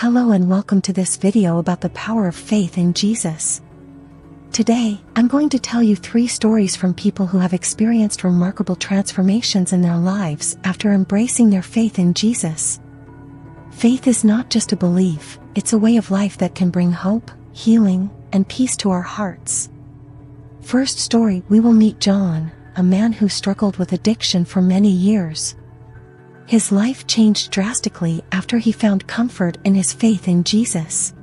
Hello and welcome to this video about the power of faith in Jesus. Today, I'm going to tell you 3 stories from people who have experienced remarkable transformations in their lives after embracing their faith in Jesus. Faith is not just a belief, it's a way of life that can bring hope, healing, and peace to our hearts. First story, we will meet John, a man who struggled with addiction for many years. His life changed drastically after he found comfort in his faith in Jesus.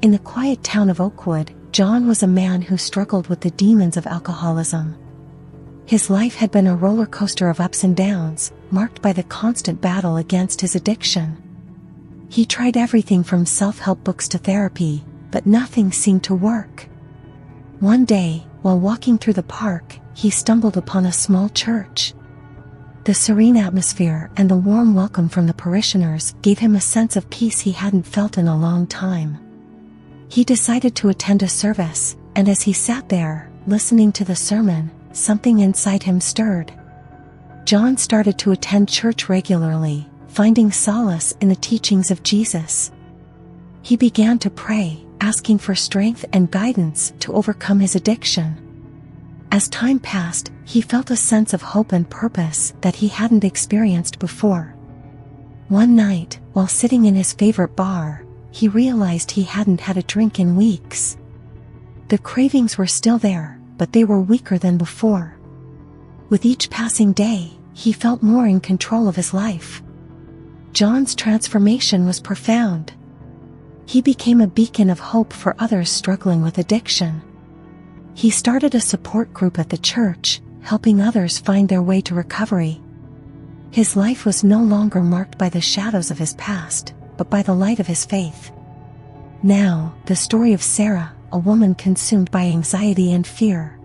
In the quiet town of Oakwood, John was a man who struggled with the demons of alcoholism. His life had been a roller coaster of ups and downs, marked by the constant battle against his addiction. He tried everything from self-help books to therapy, but nothing seemed to work. One day, while walking through the park, he stumbled upon a small church. The serene atmosphere and the warm welcome from the parishioners gave him a sense of peace he hadn't felt in a long time. He decided to attend a service, and as he sat there, listening to the sermon, something inside him stirred. John started to attend church regularly, finding solace in the teachings of Jesus. He began to pray, asking for strength and guidance to overcome his addiction. As time passed, he felt a sense of hope and purpose that he hadn't experienced before. One night, while sitting in his favorite bar, he realized he hadn't had a drink in weeks. The cravings were still there, but they were weaker than before. With each passing day, he felt more in control of his life. John's transformation was profound. He became a beacon of hope for others struggling with addiction. He started a support group at the church, helping others find their way to recovery. His life was no longer marked by the shadows of his past, but by the light of his faith. Now, the story of Sarah, a woman consumed by anxiety and fear.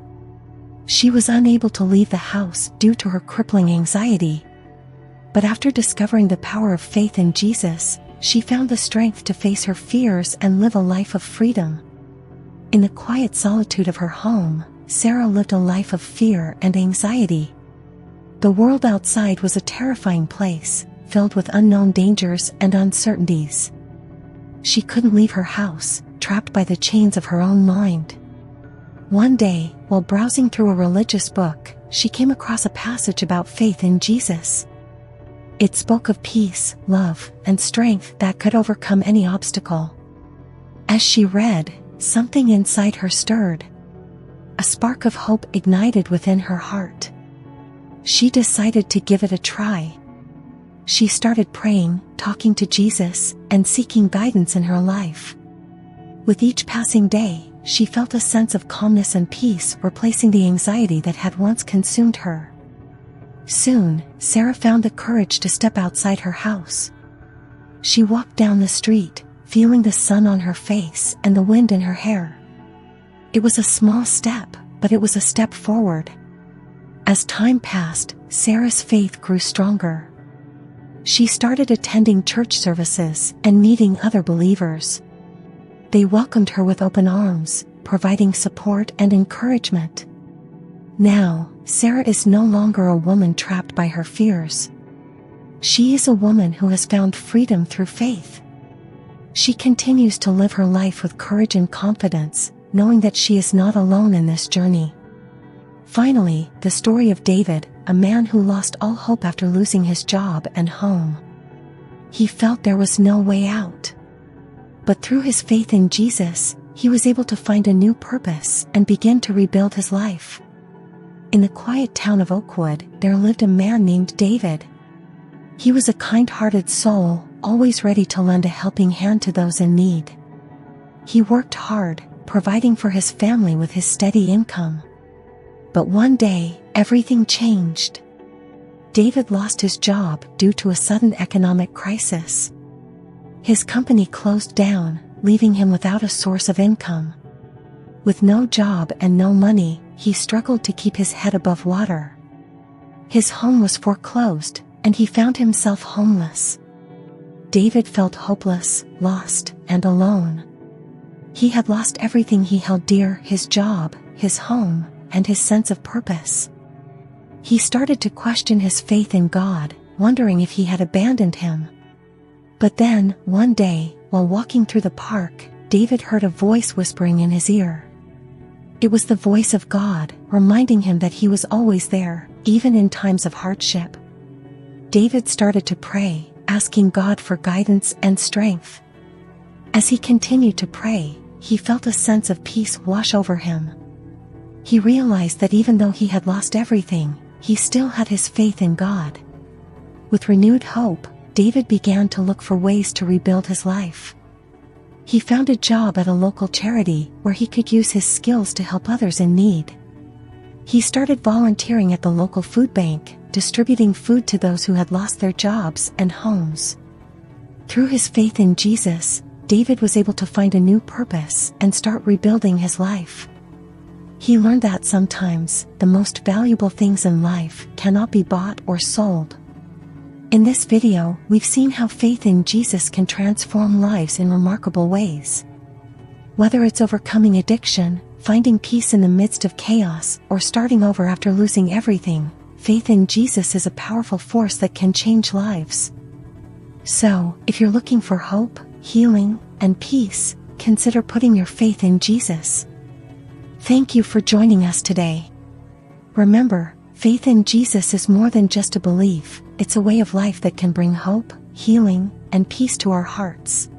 She was unable to leave the house due to her crippling anxiety. But after discovering the power of faith in Jesus, she found the strength to face her fears and live a life of freedom. In the quiet solitude of her home, Sarah lived a life of fear and anxiety. The world outside was a terrifying place, filled with unknown dangers and uncertainties. She couldn't leave her house, trapped by the chains of her own mind. One day, while browsing through a religious book, she came across a passage about faith in Jesus. It spoke of peace, love, and strength that could overcome any obstacle. As she read, something inside her stirred. A spark of hope ignited within her heart. She decided to give it a try. She started praying, talking to Jesus, and seeking guidance in her life. With each passing day, she felt a sense of calmness and peace replacing the anxiety that had once consumed her. Soon, Sarah found the courage to step outside her house. She walked down the street, feeling the sun on her face and the wind in her hair. It was a small step, but it was a step forward. As time passed, Sarah's faith grew stronger. She started attending church services and meeting other believers. They welcomed her with open arms, providing support and encouragement. Now, Sarah is no longer a woman trapped by her fears. She is a woman who has found freedom through faith. She continues to live her life with courage and confidence, knowing that she is not alone in this journey. Finally, the story of David, a man who lost all hope after losing his job and home. He felt there was no way out. But through his faith in Jesus, he was able to find a new purpose and begin to rebuild his life. In the quiet town of Oakwood, there lived a man named David. He was a kind-hearted soul, always ready to lend a helping hand to those in need. He worked hard, providing for his family with his steady income. But one day, everything changed. David lost his job due to a sudden economic crisis. His company closed down, leaving him without a source of income. With no job and no money, he struggled to keep his head above water. His home was foreclosed, and he found himself homeless. David felt hopeless, lost, and alone. He had lost everything he held dear: his job, his home, and his sense of purpose. He started to question his faith in God, wondering if he had abandoned him. But then, one day, while walking through the park, David heard a voice whispering in his ear. It was the voice of God, reminding him that he was always there, even in times of hardship. David started to pray, asking God for guidance and strength. As he continued to pray, he felt a sense of peace wash over him. He realized that even though he had lost everything, he still had his faith in God. With renewed hope, David began to look for ways to rebuild his life. He found a job at a local charity where he could use his skills to help others in need. He started volunteering at the local food bank, distributing food to those who had lost their jobs and homes. Through his faith in Jesus, David was able to find a new purpose and start rebuilding his life. He learned that sometimes, the most valuable things in life cannot be bought or sold. In this video, we've seen how faith in Jesus can transform lives in remarkable ways. Whether it's overcoming addiction, finding peace in the midst of chaos, or starting over after losing everything, faith in Jesus is a powerful force that can change lives. So, if you're looking for hope, healing, and peace, consider putting your faith in Jesus. Thank you for joining us today. Remember, faith in Jesus is more than just a belief, it's a way of life that can bring hope, healing, and peace to our hearts.